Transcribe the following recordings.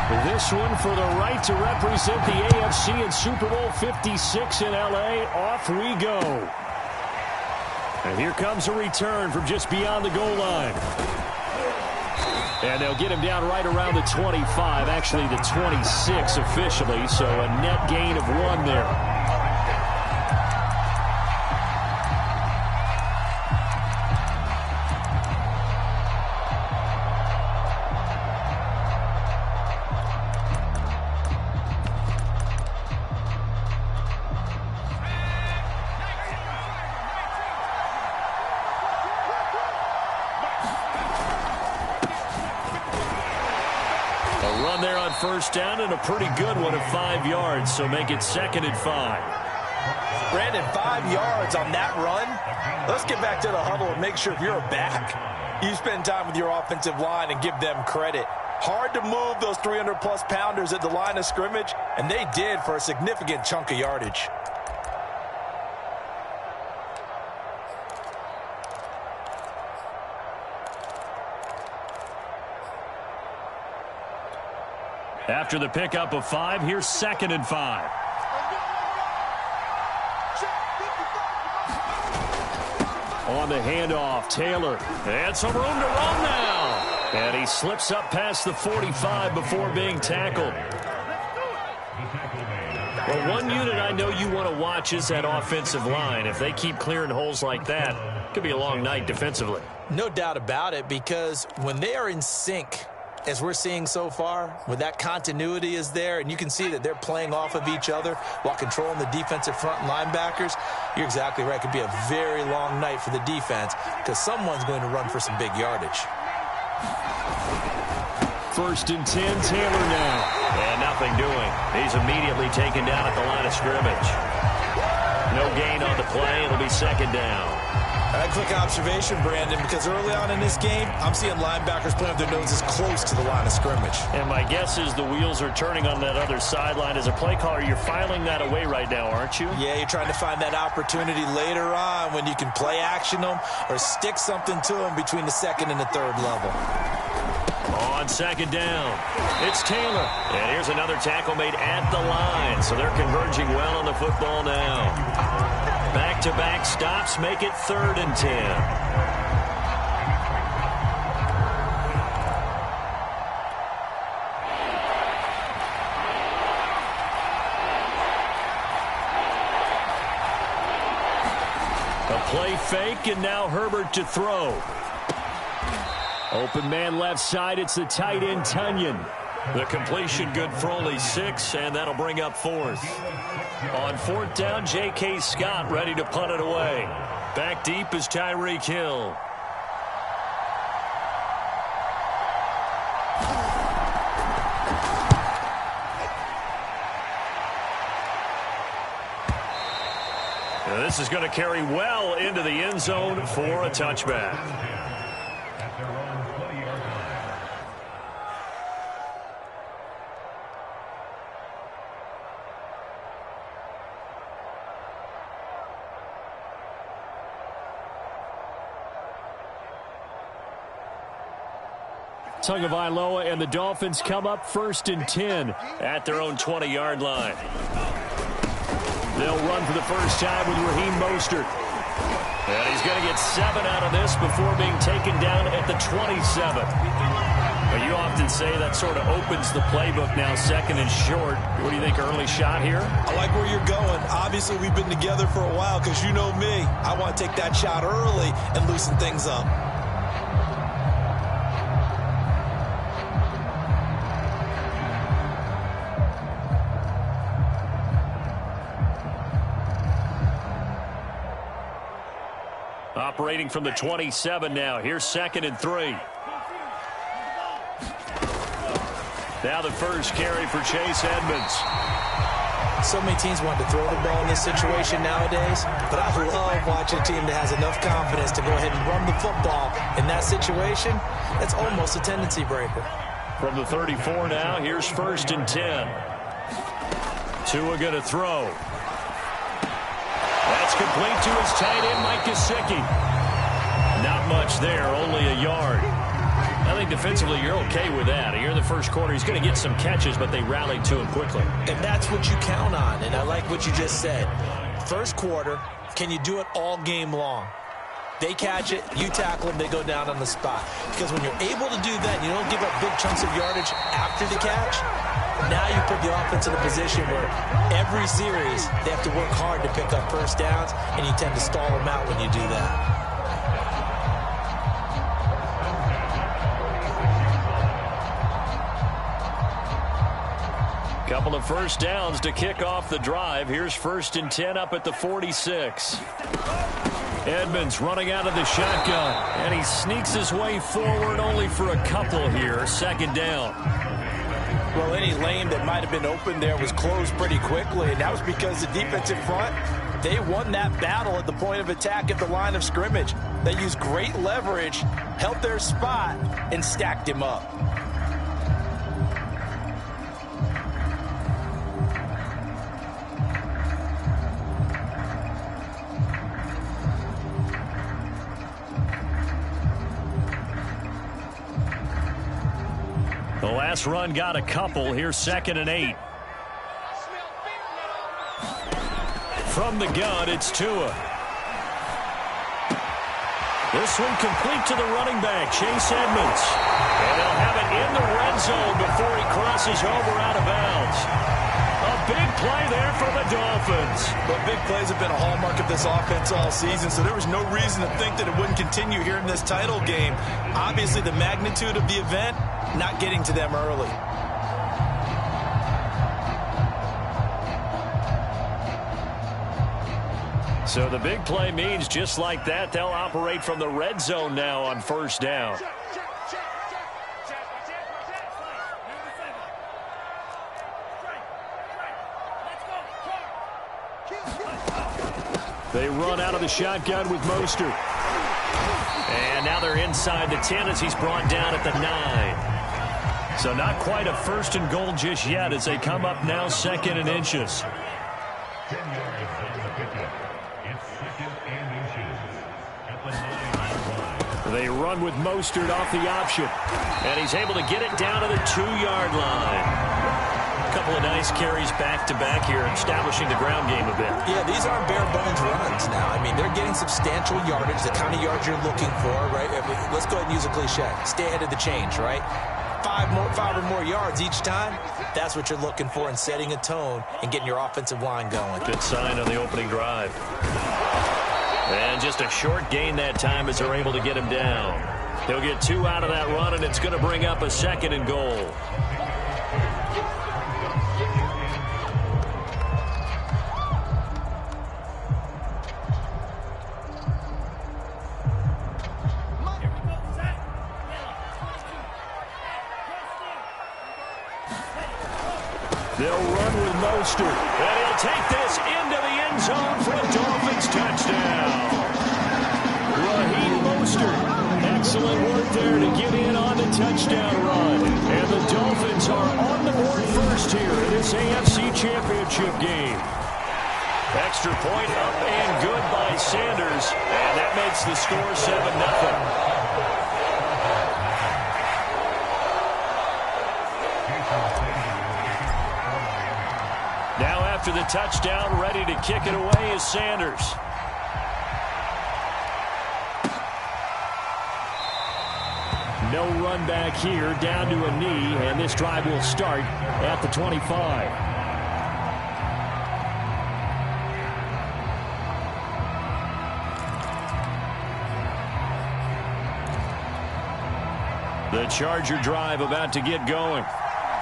This one for the right to represent the AFC in Super Bowl 56 in L.A. Off we go. And here comes a return from just beyond the goal line. And they'll get him down right around the 25, actually the 26 officially, so a net gain of 1 there. First down and a pretty good one at 5 yards, so make it 2nd and 5. Brandon, 5 yards on that run. Let's get back to the huddle and make sure if you're a back, you spend time with your offensive line and give them credit. Hard to move those 300-plus pounders at the line of scrimmage, and they did for a significant chunk of yardage. After the pickup of 5, here's 2nd and 5. On the handoff, Taylor. And some room to run now. And he slips up past the 45 before being tackled. Well, one unit I know you want to watch is that offensive line. If they keep clearing holes like that, it could be a long night defensively. No doubt about it, because when they are in sync, as we're seeing so far, when that continuity is there, and you can see that they're playing off of each other while controlling the defensive front linebackers, you're exactly right. It could be a very long night for the defense because someone's going to run for some big yardage. 1st and 10, Taylor now. And nothing doing. He's immediately taken down at the line of scrimmage. No gain on the play. It'll be 2nd down. A quick observation, Brandon, because early on in this game, I'm seeing linebackers playing with their noses close to the line of scrimmage. And my guess is the wheels are turning on that other sideline. As a play caller, you're filing that away right now, aren't you? Yeah, you're trying to find that opportunity later on when you can play action them or stick something to them between the 2nd and the 3rd level. On 2nd down, it's Taylor. And here's another tackle made at the line, so they're converging well on the football now. Back-to-back stops make it 3rd and 10. A play fake, and now Herbert to throw. Open man left side, it's the tight end, Tunyon. The completion good for only 6, and that'll bring up 4th. On 4th down, J.K. Scott ready to punt it away. Back deep is Tyreek Hill. Now this is going to carry well into the end zone for a touchback. Tagovailoa and the Dolphins come up 1st and 10 at their own 20-yard line. They'll run for the first time with Raheem Mostert. And he's going to get 7 out of this before being taken down at the 27. But you often say that sort of opens the playbook now, 2nd and short. What do you think, early shot here? I like where you're going. Obviously, we've been together for a while because you know me. I want to take that shot early and loosen things up. Operating from the 27 now. Here's 2nd and 3. Now the first carry for Chase Edmonds. So many teams want to throw the ball in this situation nowadays, but I love watching a team that has enough confidence to go ahead and run the football in that situation. That's almost a tendency breaker. From the 34 now, here's 1st and 10. Tua going to throw. That's complete to his tight end, Mike Gesicki. Not much there, only a yard. Now think defensively you're okay with that. Here in the first quarter, he's going to get some catches, but they rallied to him quickly. And that's what you count on, and I like what you just said. First quarter, can you do it all game long? They catch it, you tackle them, they go down on the spot. Because when you're able to do that, you don't give up big chunks of yardage after the catch, now you put the offense in a position where every series they have to work hard to pick up first downs, and you tend to stall them out when you do that. Couple of first downs to kick off the drive. Here's 1st and 10 up at the 46. Edmonds running out of the shotgun, and he sneaks his way forward only for a couple here. 2nd down. Well, any lane that might have been open there was closed pretty quickly, and that was because the defensive front, they won that battle at the point of attack at the line of scrimmage. They used great leverage, held their spot, and stacked him up. The last run got a couple. Here's 2nd and 8. From the gun, it's Tua. This one complete to the running back, Chase Edmonds. And they'll have it in the red zone before he crosses over out of bounds. A big play there for the Dolphins. But big plays have been a hallmark of this offense all season, so there was no reason to think that it wouldn't continue here in this title game. Obviously, the magnitude of the event, not getting to them early. So the big play means just like that, they'll operate from the red zone now on 1st down. They run out of the shotgun with Mostert. And now they're inside the 10 as he's brought down at the 9. So not quite a 1st and goal just yet as they come up now 2nd and inches. They run with Mostert off the option. And he's able to get it down to the 2-yard line. A couple of nice carries back-to-back here, establishing the ground game a bit. Yeah, these aren't bare-bones runs now. I mean, they're getting substantial yardage, the kind of yards you're looking for, right? Let's go ahead and use a cliche. Stay ahead of the change, right? 5 or more yards each time, that's what you're looking for in setting a tone and getting your offensive line going. Good sign on the opening drive. And just a short gain that time as they're able to get him down. He'll get 2 out of that run, and it's going to bring up a 2nd and goal. They'll run with Mostert, and he'll take this into the end zone for a Dolphins touchdown. Raheem Mostert, excellent work there to get in on the touchdown run. And the Dolphins are on the board first here in this AFC Championship game. Extra point up and good by Sanders, and that makes the score 7-0. Now after the touchdown, ready to kick it away is Sanders. No run back here, down to a knee, and this drive will start at the 25. The Charger drive about to get going.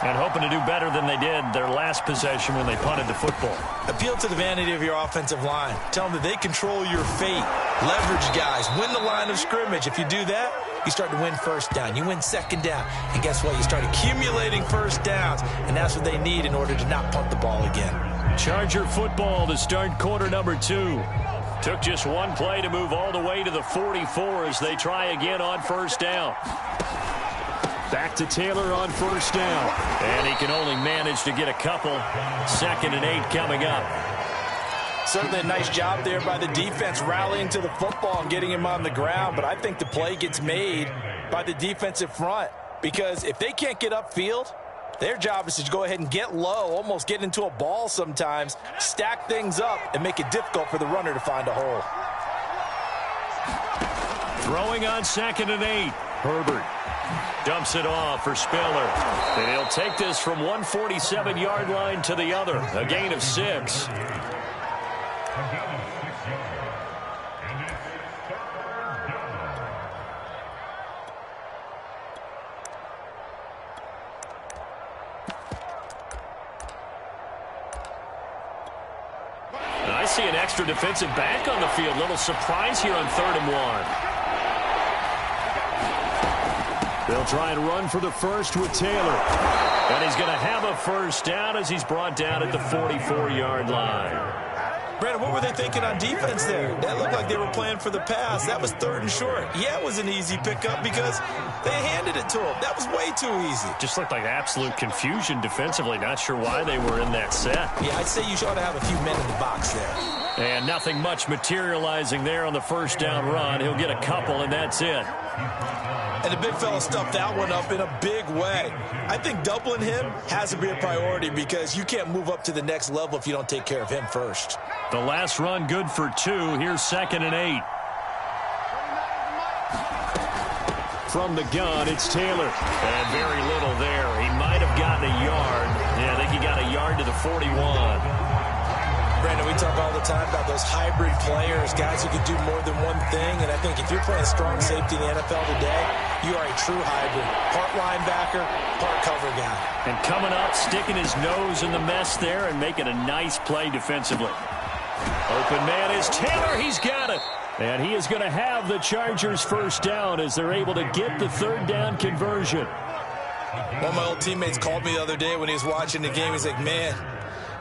And hoping to do better than they did their last possession when they punted the football. Appeal to the vanity of your offensive line. Tell them that they control your fate. Leverage guys. Win the line of scrimmage. If you do that, you start to win 1st down. You win 2nd down. And guess what? You start accumulating 1st downs. And that's what they need in order to not punt the ball again. Charger football to start quarter number 2. Took just one play to move all the way to the 44 as they try again on 1st down. Back to Taylor on 1st down. And he can only manage to get a couple. 2nd and 8 coming up. Certainly a nice job there by the defense rallying to the football and getting him on the ground. But I think the play gets made by the defensive front, because if they can't get upfield, their job is to go ahead and get low, almost get into a ball sometimes, stack things up, and make it difficult for the runner to find a hole. Throwing on 2nd and 8. Herbert dumps it off for Spiller. And he'll take this from 147-yard line to the other. A gain of 6. I see an extra defensive back on the field. Little surprise here on 3rd and 1. They'll try and run for the first with Taylor. And he's going to have a first down as he's brought down at the 44-yard line. Brandon, what were they thinking on defense there? That looked like they were playing for the pass. That was 3rd and short. Yeah, it was an easy pickup because they handed it to him. That was way too easy. Just looked like absolute confusion defensively. Not sure why they were in that set. Yeah, I'd say you ought to have a few men in the box there. And nothing much materializing there on the first down run. He'll get a couple, and that's it. And the big fella stuffed that one up in a big way. I think doubling him has to be a priority because you can't move up to the next level if you don't take care of him first. The last run good for 2. Here's 2nd and 8. From the gun, it's Taylor. And very little there. He might have gotten a yard. Yeah, I think he got a yard to the 41. Brandon, we talk all the time about those hybrid players, guys who can do more than one thing. And I think if you're playing strong safety in the NFL today, you are a true hybrid. Part linebacker, part cover guy. And coming up, sticking his nose in the mess there and making a nice play defensively. Open man is Taylor. He's got it. And he is going to have the Chargers first down as they're able to get the 3rd down conversion. One of my old teammates called me the other day when he was watching the game. He's like, man,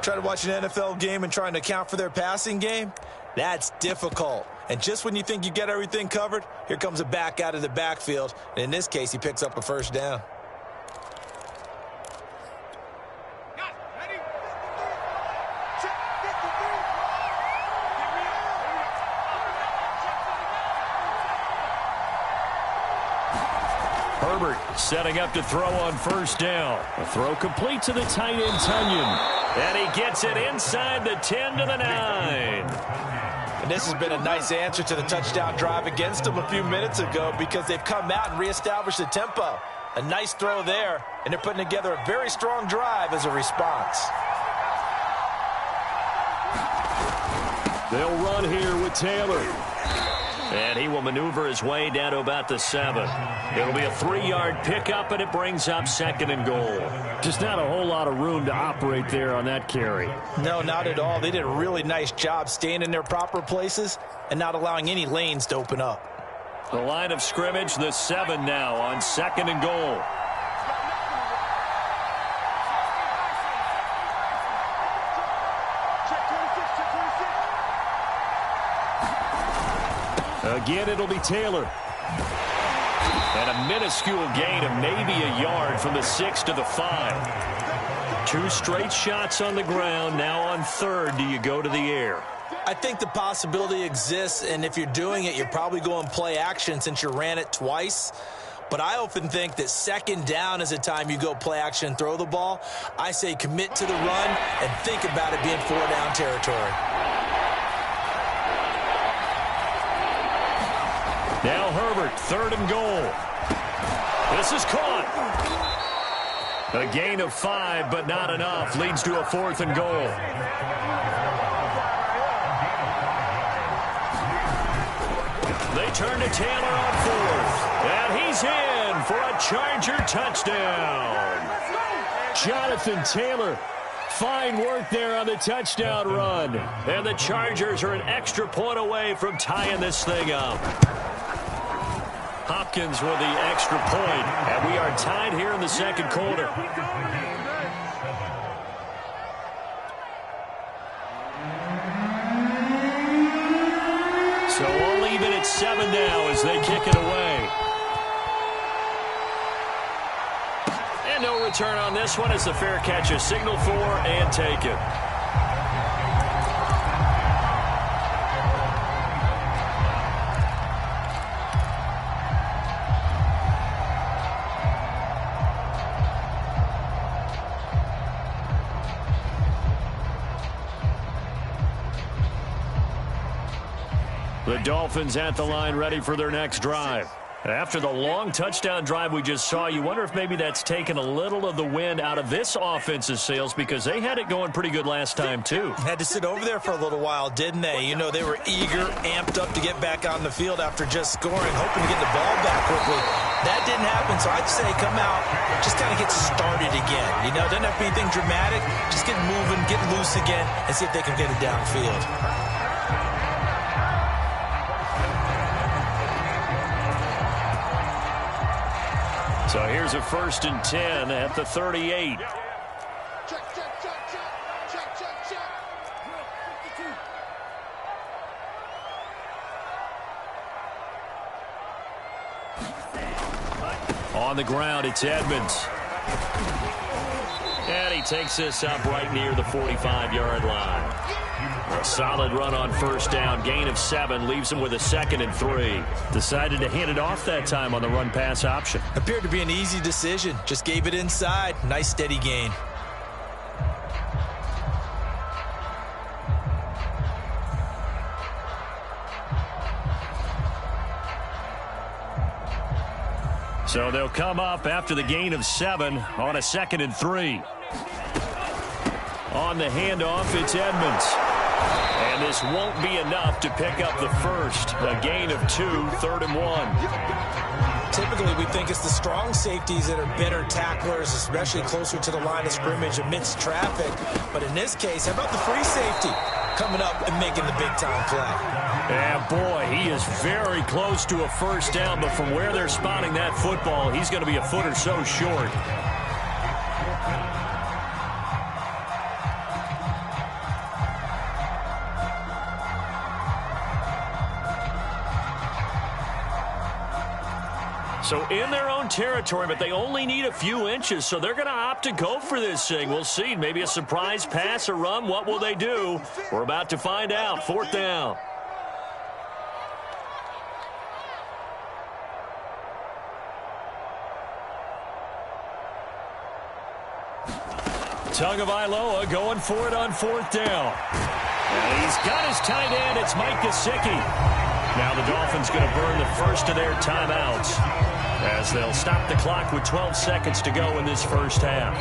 trying to watch an NFL game and trying to account for their passing game, that's difficult. And just when you think you get everything covered, here comes a back out of the backfield. And in this case, he picks up a first down. Herbert setting up to throw on first down. A throw complete to the tight end, Tunyon. And he gets it inside the 10 to the 9. And this has been a nice answer to the touchdown drive against them a few minutes ago because they've come out and reestablished the tempo. A nice throw there, and they're putting together a very strong drive as a response. They'll run here with Taylor. And he will maneuver his way down to about the 7. It'll be a 3-yard pickup, and it brings up 2nd and goal. Just not a whole lot of room to operate there on that carry. No, not at all. They did a really nice job staying in their proper places and not allowing any lanes to open up. The line of scrimmage, the 7 now on 2nd and goal. Again, it'll be Taylor. And a minuscule gain of maybe a yard from the 6 to the 5. 2 straight shots on the ground. Now on 3rd, do you go to the air? I think the possibility exists, and if you're doing it, you're probably going play action since you ran it twice. But I often think that 2nd down is a time you go play action and throw the ball. I say commit to the run and think about it being 4-down territory. Now Herbert, 3rd and goal. This is caught. A gain of 5, but not enough. Leads to a 4th and goal. They turn to Taylor on 4th. And he's in for a Charger touchdown. Jonathan Taylor. Fine work there on the touchdown run. And the Chargers are an extra point away from tying this thing up. Hopkins with the extra point, and we are tied here in the 2nd quarter. So we'll leave it at 7 now as they kick it away. And no return on this one as the fair catch is signaled for and taken. The Dolphins at the line ready for their next drive. After the long touchdown drive we just saw, you wonder if maybe that's taken a little of the wind out of this offense's sails because they had it going pretty good last time too. Had to sit over there for a little while, didn't they? You know, they were eager, amped up to get back on the field after just scoring, hoping to get the ball back quickly. That didn't happen, so I'd say come out, just kind of get started again. You know, doesn't have to be anything dramatic. Just get moving, get loose again, and see if they can get it downfield. So here's a 1st and 10 at the 38. On the ground, it's Edmonds. And he takes this up right near the 45-yard line. A solid run on 1st down. Gain of 7 leaves him with a 2nd and 3. Decided to hand it off that time on the run-pass option. Appeared to be an easy decision. Just gave it inside. Nice steady gain. So they'll come up after the gain of 7 on a 2nd and 3. On the handoff, it's Edmonds. And this won't be enough to pick up the first. A gain of 2, 3rd and 1. Typically, we think it's the strong safeties that are better tacklers, especially closer to the line of scrimmage amidst traffic. But in this case, how about the free safety coming up and making the big-time play? And, boy, he is very close to a 1st down, but from where they're spotting that football, he's going to be a foot or so short. So in their own territory, but they only need a few inches, so they're going to opt to go for this thing. We'll see. Maybe a surprise pass or run. What will they do? We're about to find out. 4th down. Tagovailoa going for it on 4th down. And he's got his tight end. It's Mike Gesicki. Now the Dolphins going to burn the first of their timeouts as they'll stop the clock with 12 seconds to go in this 1st half.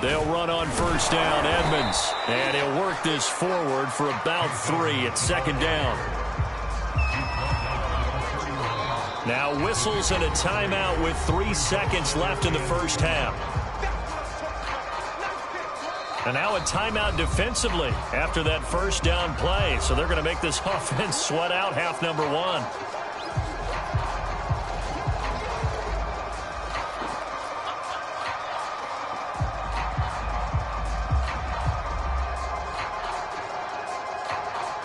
They'll run on 1st down, Edmonds, and he'll work this forward for about 3 at 2nd down. Now whistles and a timeout with 3 seconds left in the 1st half. And now a timeout defensively after that 1st down play. So they're going to make this offense sweat out half number 1.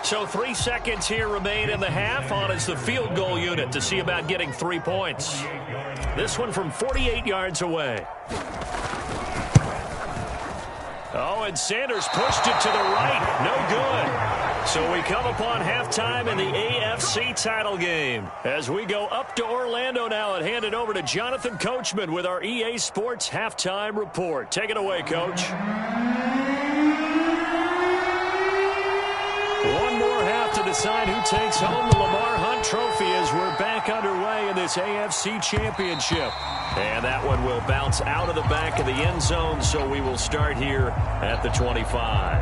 So 3 seconds here remain in the half. On is the field goal unit to see about getting 3 points. This one from 48 yards away. Oh, and Sanders pushed it to the right. No good. So we come upon halftime in the AFC title game. As we go up to Orlando now and hand it over to Jonathan Coachman with our EA Sports halftime report. Take it away, Coach. One more half to decide who takes home the Lamar Hunt Trophy as we're back underway in this AFC Championship. And that one will bounce out of the back of the end zone, so we will start here at the 25.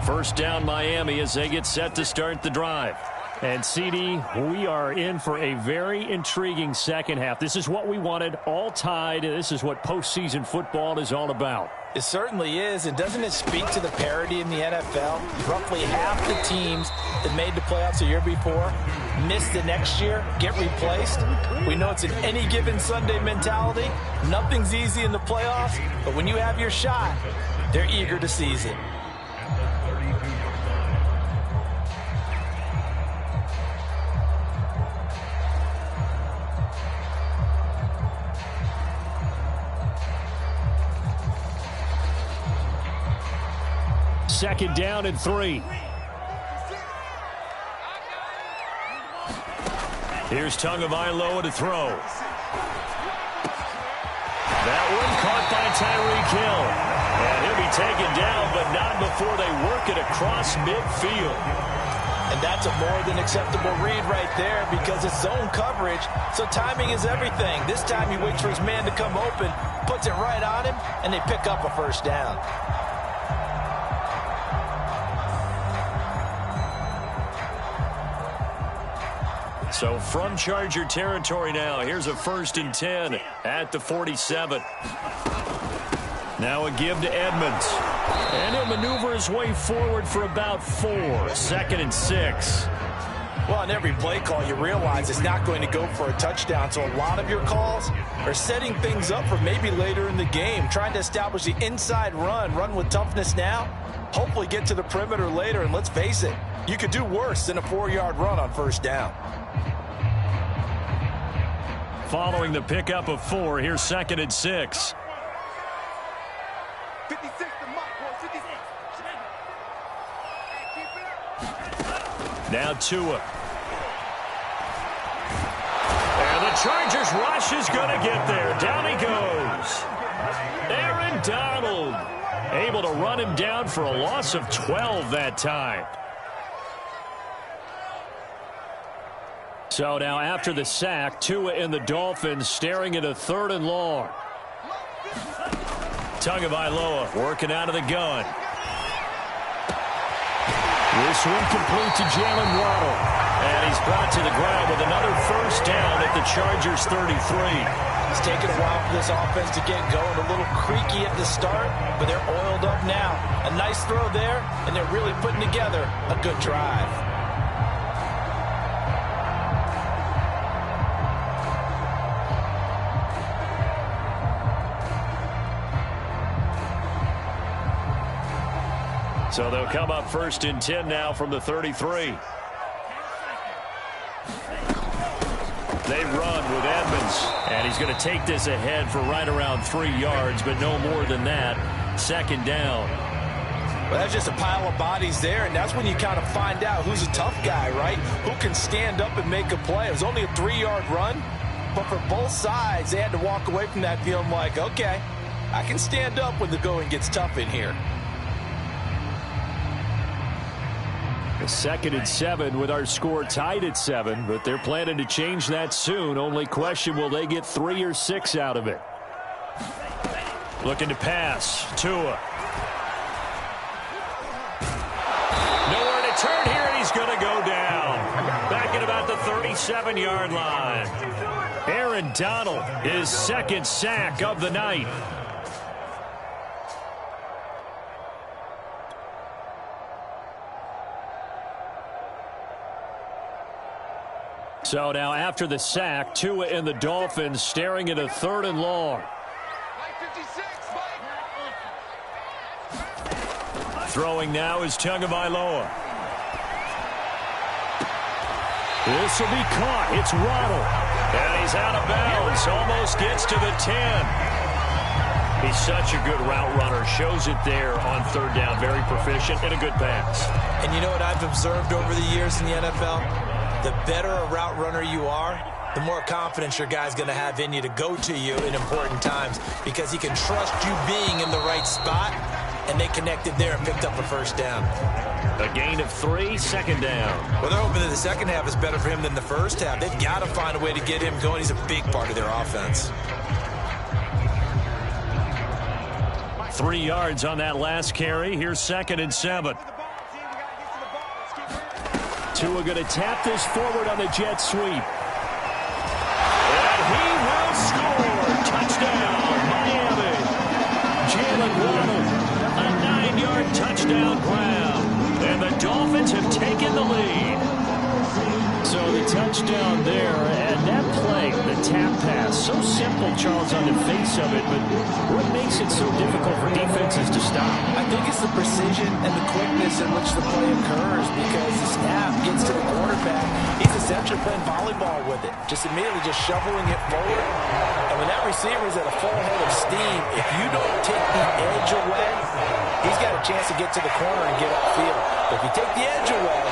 First down Miami as they get set to start the drive. And, CD, we are in for a very intriguing second half. This is what we wanted, all tied. This is what postseason football is all about. It certainly is, and doesn't it speak to the parity in the NFL? Roughly half the teams that made the playoffs the year before miss the next year, get replaced. We know it's an any given Sunday mentality. Nothing's easy in the playoffs, but when you have your shot, they're eager to seize it. 2nd down and 3. Here's Tagovailoa to throw. That one caught by Tyreek Hill. And he'll be taken down, but not before they work it across midfield. And that's a more than acceptable read right there because it's zone coverage, so timing is everything. This time he waits for his man to come open, puts it right on him, and they pick up a first down. So from Charger territory now, here's a 1st and 10 at the 47. Now a give to Edmonds. And he'll maneuver his way forward for about 4. 2nd and 6. Well, on every play call, you realize it's not going to go for a touchdown. So a lot of your calls are setting things up for maybe later in the game, trying to establish the inside run with toughness now, hopefully get to the perimeter later. And let's face it, you could do worse than a 4-yard run on 1st down. Following the pickup of 4, here's 2nd and 6. Now Tua. And the Chargers rush is going to get there. Down he goes. Aaron Donald able to run him down for a loss of 12 that time. So now after the sack, Tua and the Dolphins staring at a 3rd and long. Tagovailoa working out of the gun. This one complete to Jalen Waddle. And he's brought to the ground with another 1st down at the Chargers 33. It's taken a while for this offense to get going. A little creaky at the start, but they're oiled up now. A nice throw there, and they're really putting together a good drive. So they'll come up 1st and 10 now from the 33. They run with Edmonds. And he's going to take this ahead for right around 3 yards, but no more than that. 2nd down. Well, that's just a pile of bodies there, and that's when you kind of find out who's a tough guy, right? Who can stand up and make a play. It was only a 3-yard run, but for both sides, they had to walk away from that feeling like, okay, I can stand up when the going gets tough in here. 2nd and 7 with our score tied at 7, but they're planning to change that soon. Only question, will they get 3 or 6 out of it? Looking to pass. Tua. Nowhere to turn here, and he's going to go down. Back at about the 37-yard line. Aaron Donald, his 2nd sack of the night. So now after the sack, Tua and the Dolphins staring at a 3rd and long. Throwing now is Tagovailoa. This will be caught. It's Waddle. And he's out of bounds. Almost gets to the 10. He's such a good route runner. Shows it there on 3rd down. Very proficient and a good pass. And you know what I've observed over the years in the NFL? The better a route runner you are, the more confidence your guy's going to have in you to go to you in important times because he can trust you being in the right spot, and they connected there and picked up a 1st down. A gain of 3, 2nd down. Well, they're hoping that the second half is better for him than the first half. They've got to find a way to get him going. He's a big part of their offense. 3 yards on that last carry. Here's 2nd and 7. Tua going to tap this forward on the jet sweep. And he will score. Touchdown, Miami. Jalen Waddle, a 9-yard touchdown grab. And the Dolphins have taken the lead. So the touchdown there, and that play, the tap pass, so simple. simple, Charles, on the face of it, but what makes it so difficult for defenses to stop? I think it's the precision and the quickness in which the play occurs, because the snap gets to the quarterback. He's essentially playing volleyball with it, just immediately just shoveling it forward. And when that receiver is at a full head of steam, if you don't take the edge away, he's got a chance to get to the corner and get upfield. But if you take the edge away,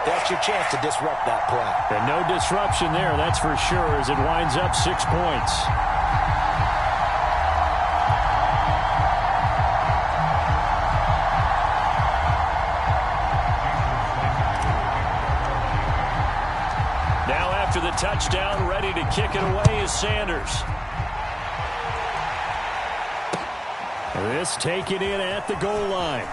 that's your chance to disrupt that play. And no disruption there, that's for sure, as it winds up 6 points. Now after the touchdown, ready to kick it away is Sanders. This taken in at the goal line.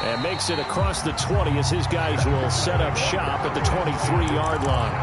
And makes it across the 20 as his guys will set up shop at the 23-yard line.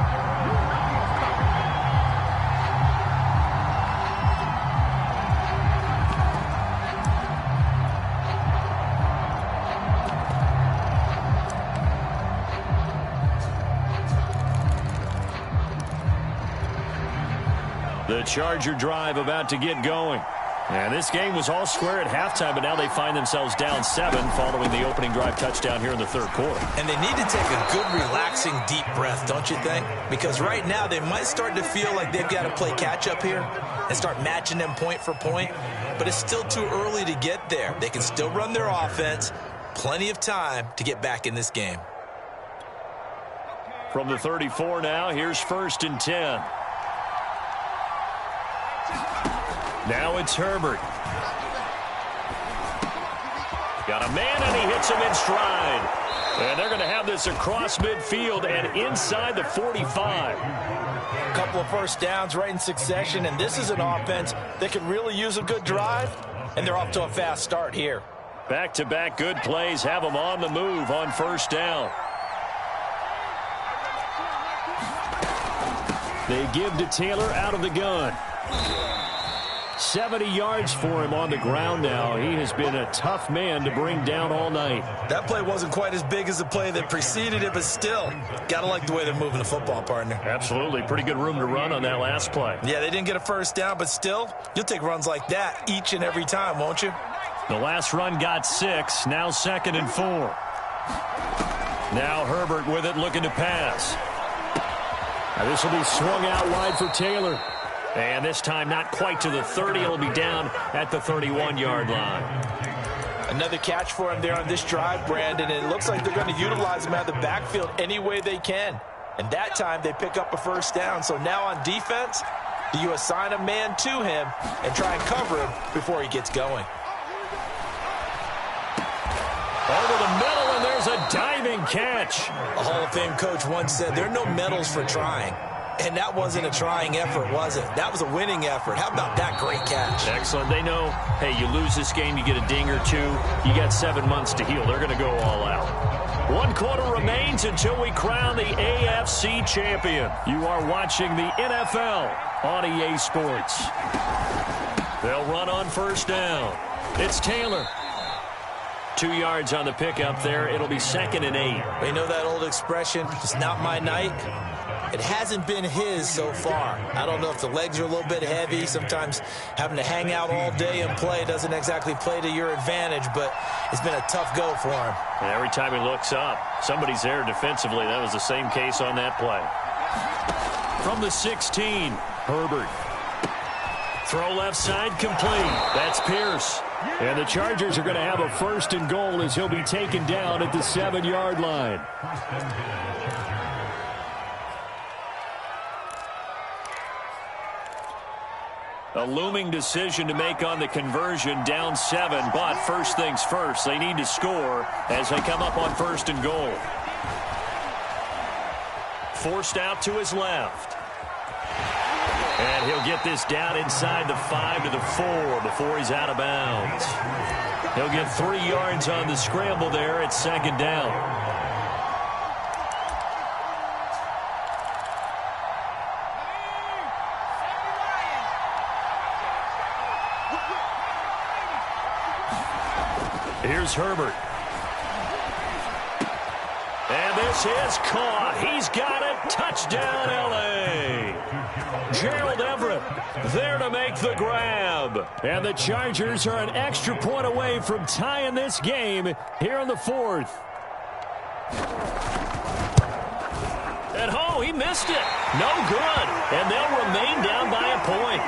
The Charger drive about to get going. And this game was all square at halftime, but now they find themselves down 7 following the opening drive touchdown here in the third quarter. And they need to take a good, relaxing, deep breath, don't you think? Because right now they might start to feel like they've got to play catch-up here and start matching them point for point. But it's still too early to get there. They can still run their offense. Plenty of time to get back in this game. From the 34 now, here's 1st and 10. Now it's Herbert. Got a man, and he hits him in stride. And they're going to have this across midfield and inside the 45. A couple of first downs right in succession, and this is an offense that could really use a good drive, and they're off to a fast start here. Back-to-back good plays have them on the move on 1st down. They give to Taylor out of the gun. 70 yards for him on the ground now. He has been a tough man to bring down all night. That play wasn't quite as big as the play that preceded it, but still, gotta like the way they're moving the football, partner. Absolutely. Pretty good room to run on that last play. Yeah, they didn't get a first down, but still, you'll take runs like that each and every time, won't you? The last run got 6. Now 2nd and 4. Now Herbert with it, looking to pass. Now this will be swung out wide for Taylor. And this time not quite to the 30. It'll be down at the 31-yard line. Another catch for him there on this drive, Brandon. And it looks like they're going to utilize him out of the backfield any way they can. And that time they pick up a first down. So now on defense, do you assign a man to him and try and cover him before he gets going? Over the middle, and there's a diving catch. A Hall of Fame coach once said there are no medals for trying. And that wasn't a trying effort, was it? That was a winning effort. How about that great catch? Excellent. They know, hey, you lose this game, you get a ding or 2. You got 7 months to heal. They're going to go all out. 1 quarter remains until we crown the AFC champion. You are watching the NFL on EA Sports. They'll run on 1st down. It's Taylor. 2 yards on the pickup there. It'll be 2nd and 8. You know that old expression, it's not my night? It hasn't been his so far. I don't know if the legs are a little bit heavy. Sometimes having to hang out all day and play doesn't exactly play to your advantage, but it's been a tough go for him. And every time he looks up, somebody's there defensively. That was the same case on that play. From the 16, Herbert. Throw left side complete. That's Pierce. And the Chargers are going to have a 1st and goal as he'll be taken down at the 7-yard line. A looming decision to make on the conversion, down 7, but first things first, they need to score as they come up on 1st and goal. Forced out to his left. And he'll get this down inside the 5 to the 4 before he's out of bounds. He'll get 3 yards on the scramble there at 2nd down. Here's Herbert. And this this is caught. He's got it. Touchdown, LA. Gerald Everett there to make the grab. And the Chargers are an extra point away from tying this game here in the fourth. And oh, he missed it. No good. And they'll remain down by a point.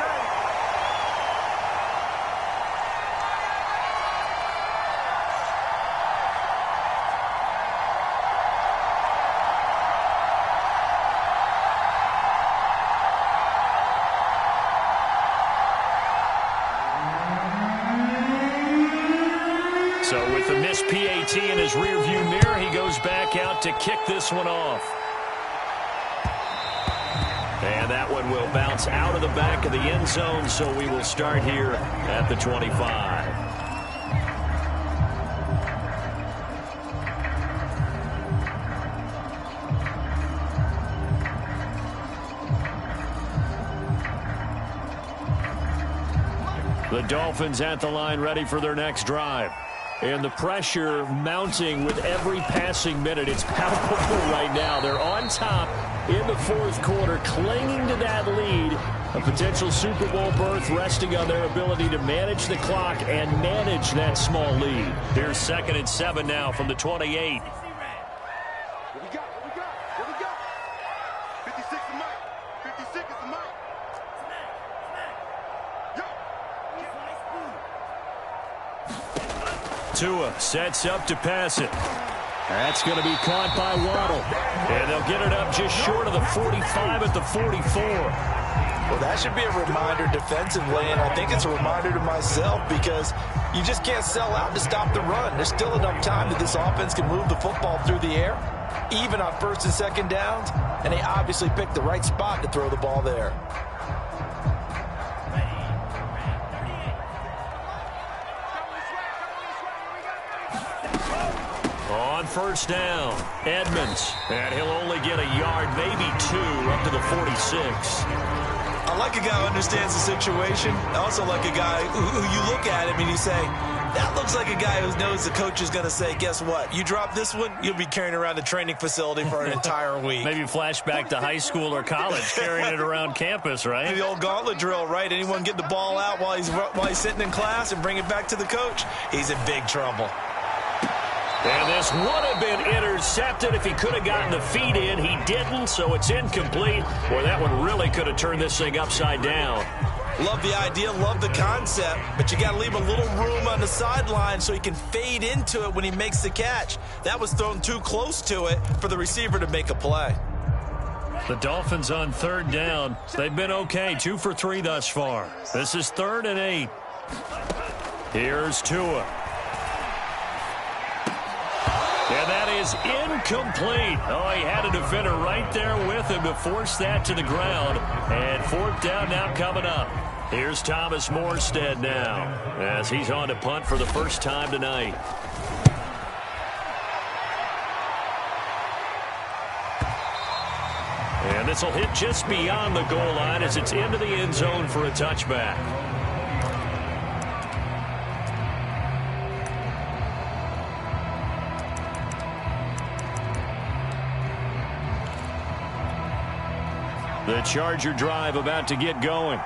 So with the missed PAT in his rearview mirror, he goes back out to kick this one off. And that one will bounce out of the back of the end zone, so we will start here at the 25. The Dolphins at the line, ready for their next drive. And the pressure mounting with every passing minute. It's palpable right now. They're on top in the fourth quarter, clinging to that lead. A potential Super Bowl berth resting on their ability to manage the clock and manage that small lead. Here's 2nd and 7 now from the 28. What we got? 56 is Mike. 56 is the Mike. Tua sets up to pass it. That's going to be caught by Waddle. And they'll get it up just short of the 45 at the 44. Well, that should be a reminder defensively, and I think it's a reminder to myself because you just can't sell out to stop the run. There's still enough time that this offense can move the football through the air, even on 1st and 2nd downs, and they obviously picked the right spot to throw the ball there. On 1st down, Edmonds. And he'll only get a yard, maybe 2, up to the 46. I like a guy who understands the situation. I also like a guy who you look at him and you say, that looks like a guy who knows the coach is going to say, guess what? You drop this one, you'll be carrying around the training facility for an entire week. Maybe flashback to high school or college, carrying it around campus, right? The old gauntlet drill, right? Anyone get the ball out while he's sitting in class and bring it back to the coach? He's in big trouble. And this would have been intercepted if he could have gotten the feet in. He didn't, so it's incomplete. Boy, that one really could have turned this thing upside down. Love the idea, love the concept, but you got to leave a little room on the sideline so he can fade into it when he makes the catch. That was thrown too close to it for the receiver to make a play. The Dolphins on 3rd down. They've been okay, 2 for 3 thus far. This is 3rd and 8. Here's Tua. And that is incomplete. Oh, he had a defender right there with him to force that to the ground. And 4th down now coming up. Here's Thomas Morstead now as he's on to punt for the first time tonight. And this will hit just beyond the goal line as it's into the end zone for a touchback. The Charger drive about to get going.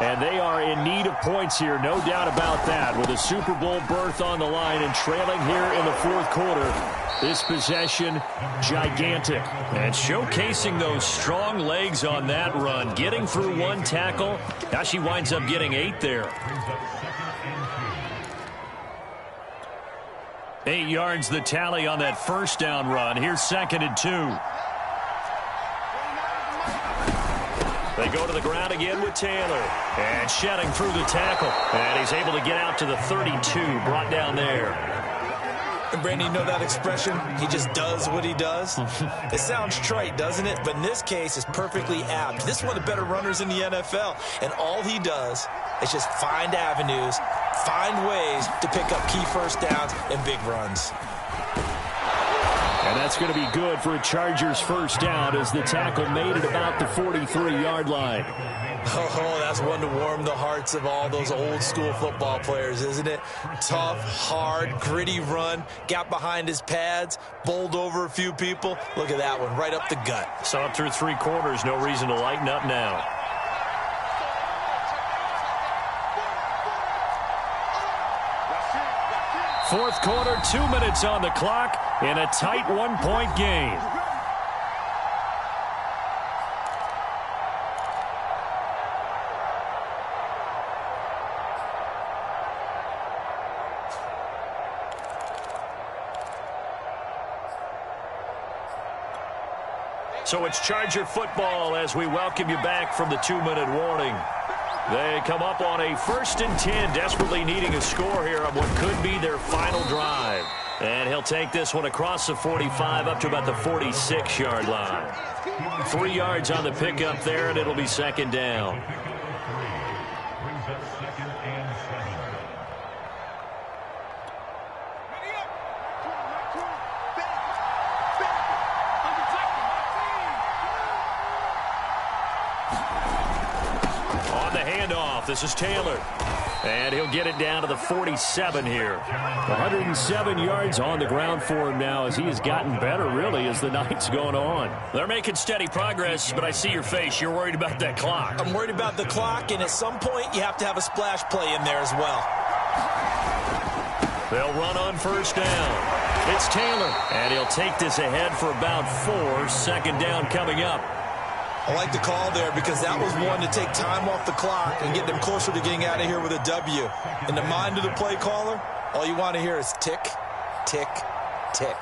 And they are in need of points here, no doubt about that. With a Super Bowl berth on the line and trailing here in the fourth quarter. This possession, gigantic. And showcasing those strong legs on that run. Getting through one tackle. Now she winds up getting 8 there. 8 yards the tally on that first down run. Here's 2nd and 2. They go to the ground again with Taylor. And shedding through the tackle. And he's able to get out to the 32, brought down there. And Brandon, you know that expression? He just does what he does? It sounds trite, doesn't it? But in this case, it's perfectly apt. This is one of the better runners in the NFL. And all he does is just find avenues, find ways to pick up key first downs and big runs. And that's going to be good for a Chargers first down as the tackle made it about the 43-yard line. Oh, that's one to warm the hearts of all those old-school football players, isn't it? Tough, hard, gritty run, got behind his pads, bowled over a few people. Look at that one, right up the gut. Saw it through 3 quarters, no reason to lighten up now. Fourth quarter, 2 minutes on the clock in a tight 1-point game. So it's Charger football as we welcome you back from the 2-minute warning. They come up on a 1st and 10, desperately needing a score here on what could be their final drive. And he'll take this one across the 45 up to about the 46-yard line. 3 yards on the pickup there, and it'll be 2nd down. This is Taylor, and he'll get it down to the 47 here. 107 yards on the ground for him now as he has gotten better, really, as the night's going on. They're making steady progress, but I see your face. You're worried about that clock. I'm worried about the clock, and at some point, you have to have a splash play in there as well. They'll run on 1st down. It's Taylor, and he'll take this ahead for about 4. 2nd down coming up. I like the call there because that was one to take time off the clock and get them closer to getting out of here with a W. In the mind of the play caller, all you want to hear is tick, tick, tick.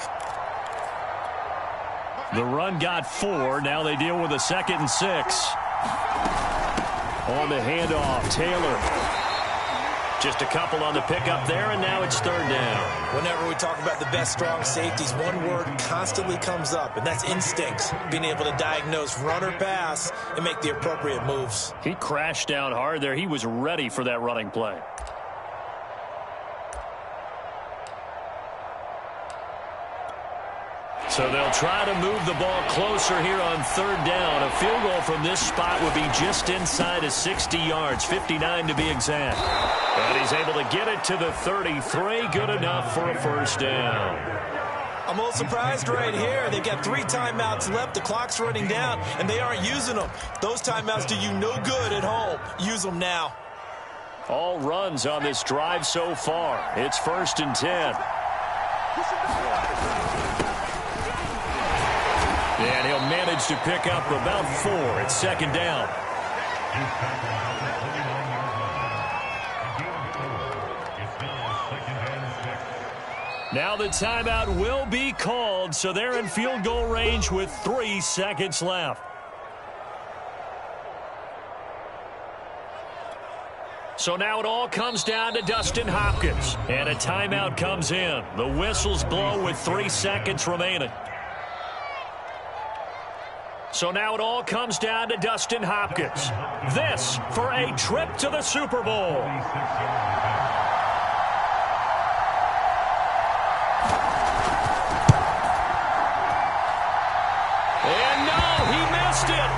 The run got 4. Now they deal with a 2nd and 6. On the handoff, Taylor. Just a couple on the pickup there, and now it's 3rd down. Whenever we talk about the best strong safeties, one word constantly comes up, and that's instinct. Being able to diagnose run or pass and make the appropriate moves. He crashed down hard there. He was ready for that running play. So they'll try to move the ball closer here on 3rd down. A field goal from this spot would be just inside of 60 yards, 59 to be exact. And he's able to get it to the 33. Good enough for a 1st down. I'm a little surprised right here. They've got 3 timeouts left. The clock's running down, and they aren't using them. Those timeouts do you no good at home. Use them now. All runs on this drive so far. It's 1st and 10. And he'll manage to pick up about 4. It's 2nd down. Now the timeout will be called, so they're in field goal range with 3 seconds left. So now it all comes down to Dustin Hopkins, and a timeout comes in. The whistles blow with 3 seconds remaining. So now it all comes down to Dustin Hopkins. This for a trip to the Super Bowl. And no, he missed it.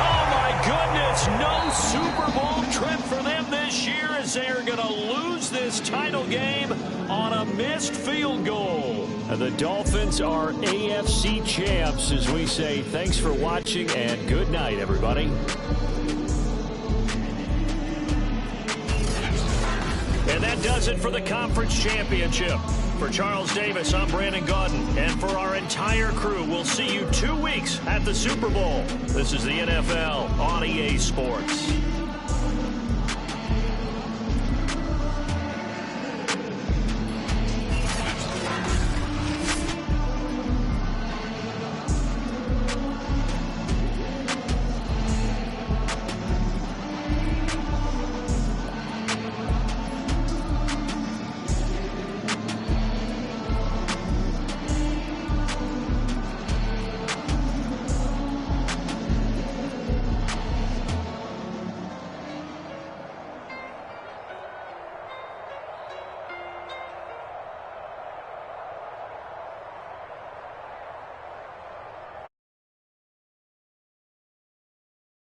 Oh, my goodness. No Super Bowl trip for them this year as they are going to lose this title game on a missed field goal. And the Dolphins are AFC champs as we say thanks for watching and good night, everybody. And that does it for the conference championship. For Charles Davis, I'm Brandon Gaudin. And for our entire crew, we'll see you 2 weeks at the Super Bowl. This is the NFL on EA Sports.